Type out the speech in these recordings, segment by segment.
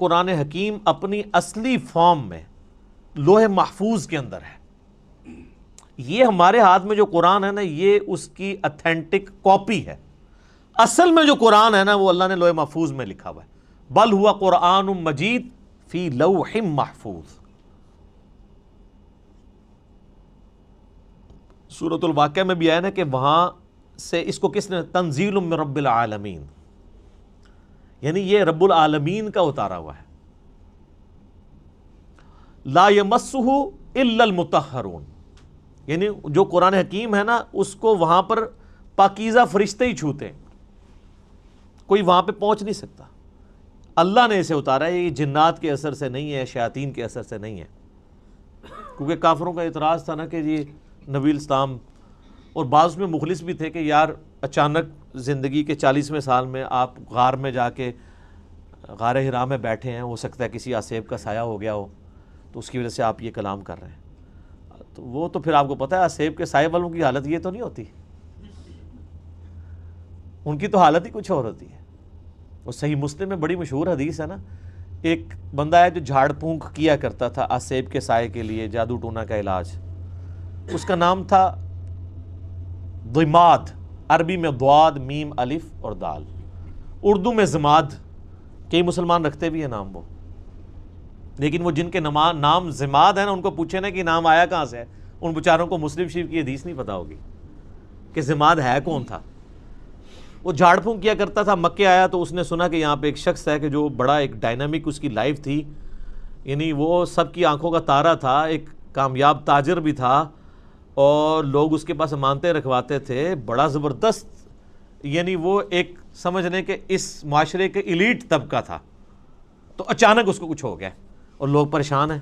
قرآن حکیم اپنی اصلی فارم میں لوح محفوظ کے اندر ہے. یہ ہمارے ہاتھ میں جو قرآن ہے نا یہ اس کی اتھینٹک کاپی ہے. اصل میں جو قرآن ہے نا وہ اللہ نے لوح محفوظ میں لکھا ہوا ہے. بل ہوا قرآن مجید فی لوح محفوظ. سورۃ الواقعہ میں بھی آیا نا کہ وہاں سے اس کو کس نے تنزیل من رب العالمین، یعنی یہ رب العالمین کا اتارا ہوا ہے. لا یمسہ الا المطہرون، یعنی جو قرآن حکیم ہے نا اس کو وہاں پر پاکیزہ فرشتے ہی چھوتے ہیں، کوئی وہاں پہ پہنچ نہیں سکتا. اللہ نے اسے اتارا ہے، یہ جنات کے اثر سے نہیں ہے، شیاطین کے اثر سے نہیں ہے. کیونکہ کافروں کا اعتراض تھا نا کہ یہ نبی اسلام، اور بعض میں مخلص بھی تھے کہ یار اچانک زندگی کے 40ویں سال میں آپ غار میں جا کے غار حرا میں بیٹھے ہیں، ہو سکتا ہے کسی آسیب کا سایہ ہو گیا ہو تو اس کی وجہ سے آپ یہ کلام کر رہے ہیں. تو وہ تو پھر آپ کو پتہ ہے آسیب کے سائے والوں کی حالت یہ تو نہیں ہوتی، ان کی تو حالت ہی کچھ اور ہوتی ہے. وہ صحیح مسلم میں بڑی مشہور حدیث ہے نا، ایک بندہ ہے جو جھاڑ پھونک کیا کرتا تھا آسیب کے سائے کے لیے، جادو ٹونا کا علاج. اس کا نام تھا ضماد، عربی میں ضاد میم الف اور دال، اردو میں زماد. کئی مسلمان رکھتے بھی ہیں نام وہ، لیکن وہ جن کے نام زماد ہے نا ان کو پوچھے نا کہ نام آیا کہاں سے ہے، ان بیچاروں کو مسلم شریف کی حدیث نہیں پتا ہوگی کہ زماد ہے کون تھا. وہ جھاڑ پھونک کیا کرتا تھا. مکے آیا تو اس نے سنا کہ یہاں پہ ایک شخص ہے کہ جو بڑا ایک ڈائنامک اس کی لائف تھی، یعنی وہ سب کی آنکھوں کا تارا تھا، ایک کامیاب تاجر بھی تھا اور لوگ اس کے پاس امانتیں رکھواتے تھے، بڑا زبردست، یعنی وہ ایک سمجھ لیں کہ اس معاشرے کے ایلیٹ طبقہ تھا. تو اچانک اس کو کچھ ہو گیا اور لوگ پریشان ہیں.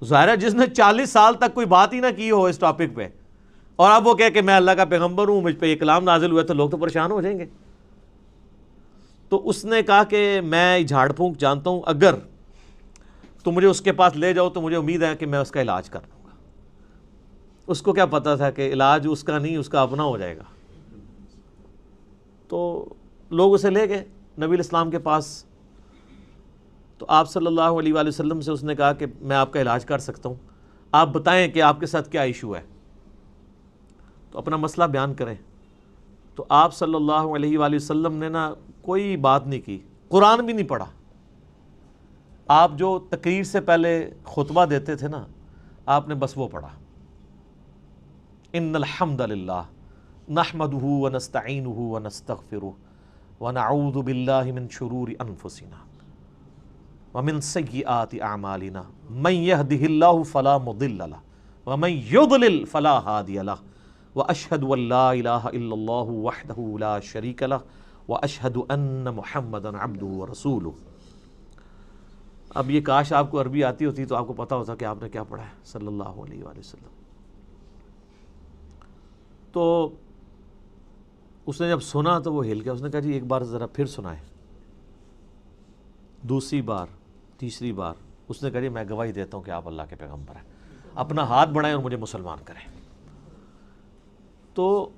ظاہر ہے جس نے 40 سال تک کوئی بات ہی نہ کی ہو اس ٹاپک پہ، اور اب وہ کہے کہ میں اللہ کا پیغمبر ہوں، مجھ پہ یہ کلام نازل ہوا، تو لوگ تو پریشان ہو جائیں گے. تو اس نے کہا کہ میں جھاڑ پھونک جانتا ہوں، اگر تم مجھے اس کے پاس لے جاؤ تو مجھے امید ہے کہ میں اس کا علاج کر لوں گا. اس کو کیا پتا تھا کہ علاج اس کا نہیں، اس کا اپنا ہو جائے گا. تو لوگ اسے لے گئے نبی الاسلام کے پاس. تو آپ صلی اللہ علیہ وآلہ وسلم سے اس نے کہا کہ میں آپ کا علاج کر سکتا ہوں، آپ بتائیں کہ آپ کے ساتھ کیا ایشو ہے، تو اپنا مسئلہ بیان کریں. تو آپ صلی اللہ علیہ وآلہ وسلم نے نا کوئی بات نہیں کی، قرآن بھی نہیں پڑھا. آپ جو تقریر سے پہلے خطبہ دیتے تھے نا، آپ نے بس وہ پڑھا، ان الحمد للہ نحمدہ ونستعینہ ونستغفرہ ونعوذ باللہ من شرور انفسنا ومن سیئات اعمالنا من یہدہ اللہ فلا مضل لہ ومن یضلل فلا ہادی لہ واشہد ان لا الہ الا اللہ وحدہ لا شریک لہ واشہد ان محمدا عبدہ ورسولہ. اب یہ کاش آپ کو عربی آتی ہوتی تو آپ کو پتا ہوتا کہ آپ نے کیا پڑھا ہے صلی اللہ علیہ وآلہ وسلم. تو اس نے جب سنا تو وہ ہل گیا. اس نے کہا جی ایک بار ذرا پھر سنائیں. دوسری بار، تیسری بار اس نے کہا جی میں گواہی دیتا ہوں کہ آپ اللہ کے پیغمبر ہیں، اپنا ہاتھ بڑھائیں اور مجھے مسلمان کریں. تو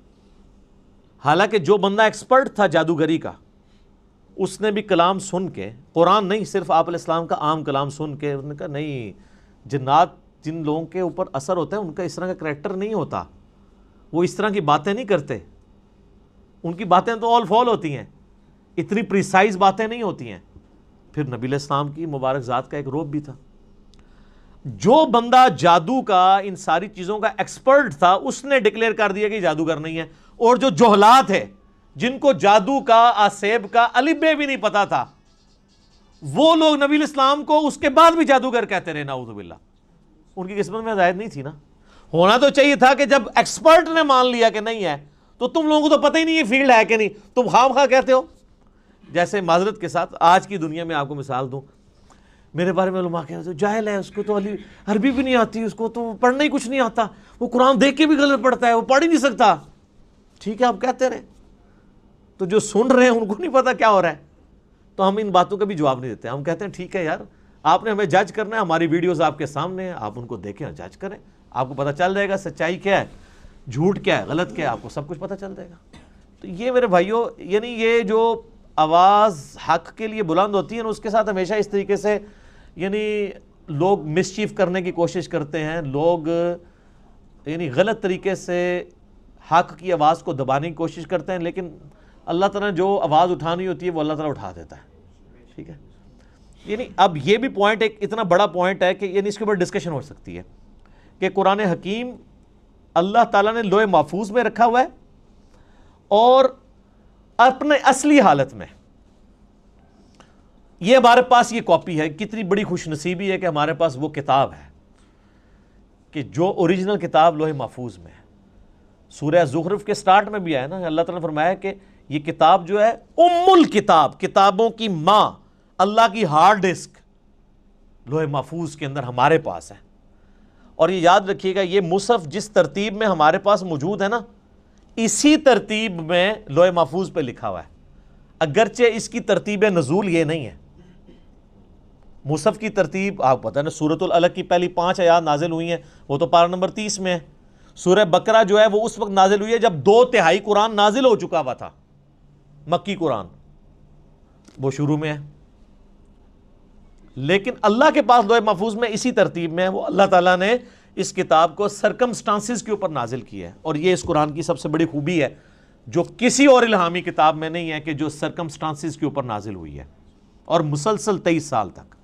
حالانکہ جو بندہ ایکسپرٹ تھا جادوگری کا، اس نے بھی کلام سن کے، قرآن نہیں صرف آپ علیہ السلام کا عام کلام سن کے، اس نے کہا نہیں، جنات جن لوگوں کے اوپر اثر ہوتا ہے ان کا اس طرح کا کریکٹر نہیں ہوتا، وہ اس طرح کی باتیں نہیں کرتے، ان کی باتیں تو آل فال ہوتی ہیں، اتنی پریسائز باتیں نہیں ہوتی ہیں. پھر نبی علیہ السلام کی مبارک ذات کا ایک روب بھی تھا. جو بندہ جادو کا ان ساری چیزوں کا ایکسپرٹ تھا اس نے ڈکلیئر کر دیا کہ جادوگر نہیں ہے. اور جو جہلات ہے جن کو جادو کا، آسیب کا الف بے بھی نہیں پتا تھا، وہ لوگ نبی الاسلام کو اس کے بعد بھی جادوگر کہتے رہے، نعوذ باللہ. ان کی قسمت میں ہدایت نہیں تھی نا. ہونا تو چاہیے تھا کہ جب ایکسپرٹ نے مان لیا کہ نہیں ہے تو تم لوگوں کو تو پتہ ہی نہیں یہ فیلڈ ہے کہ نہیں، تم خواہ خواہ کہتے ہو. جیسے معذرت کے ساتھ آج کی دنیا میں آپ کو مثال دوں، میرے بارے میں علماء کہتے ہیں جاہل ہے، اس کو تو عربی بھی نہیں آتی، اس کو تو پڑھنا ہی کچھ نہیں آتا، وہ قرآن دیکھ کے بھی غلط پڑھتا ہے، وہ پڑھ ہی نہیں سکتا. ٹھیک ہے آپ کہتے رہے، تو جو سن رہے ہیں ان کو نہیں پتا کیا ہو رہا ہے. تو ہم ان باتوں کا بھی جواب نہیں دیتے. ہم کہتے ہیں ٹھیک ہے یار، آپ نے ہمیں جج کرنا ہے، ہماری ویڈیوز آپ کے سامنے ہیں، آپ ان کو دیکھیں اور جج کریں، آپ کو پتہ چل جائے گا سچائی کیا ہے، جھوٹ کیا ہے، غلط کیا ہے، آپ کو سب کچھ پتہ چل جائے گا. تو یہ میرے بھائیوں، یعنی یہ جو آواز حق کے لیے بلند ہوتی ہے نا، اس کے ساتھ ہمیشہ اس طریقے سے یعنی لوگ مسچیف کرنے کی کوشش کرتے ہیں، لوگ یعنی غلط طریقے سے حق کی آواز کو دبانے کی کوشش کرتے ہیں، لیکن اللہ تعالیٰ نے جو آواز اٹھانی ہوتی ہے وہ اللہ تعالیٰ اٹھا دیتا ہے، ٹھیک ہے. یعنی اب یہ بھی پوائنٹ ایک اتنا بڑا پوائنٹ ہے کہ یعنی اس کے اوپر ڈسکشن ہو سکتی ہے کہ قرآن حکیم اللہ تعالیٰ نے لوح محفوظ میں رکھا ہوا ہے اور اپنے اصلی حالت میں یہ ہمارے پاس یہ کاپی ہے. کتنی بڑی خوش نصیبی ہے کہ ہمارے پاس وہ کتاب ہے کہ جو اوریجنل کتاب لوح محفوظ میں ہے. سورہ زخرف کے سٹارٹ میں بھی آیا نا، اللہ تعالیٰ نے فرمایا کہ یہ کتاب جو ہے ام الکتاب، کتابوں کی ماں، اللہ کی ہارڈ ڈسک لوح محفوظ کے اندر ہمارے پاس ہے. اور یہ یاد رکھیے گا، یہ مصحف جس ترتیب میں ہمارے پاس موجود ہے نا، اسی ترتیب میں لوح محفوظ پہ لکھا ہوا ہے، اگرچہ اس کی ترتیب نزول یہ نہیں ہے. مصحف کی ترتیب آپ پتہ نا، سورۃ العلق کی پہلی 5 آیات نازل ہوئی ہیں، وہ تو پارہ نمبر 30 میں ہے. سورہ بقرہ جو ہے وہ اس وقت نازل ہوئی ہے جب 2/3 قرآن نازل ہو چکا ہوا تھا، مکی قرآن وہ شروع میں ہے. لیکن اللہ کے پاس لوح محفوظ میں اسی ترتیب میں ہے، وہ اللہ تعالیٰ نے اس کتاب کو سرکمسٹانسز کے اوپر نازل کیا ہے. اور یہ اس قرآن کی سب سے بڑی خوبی ہے جو کسی اور الہامی کتاب میں نہیں ہے، کہ جو سرکمسٹانسز کے اوپر نازل ہوئی ہے اور مسلسل 23 سال تک.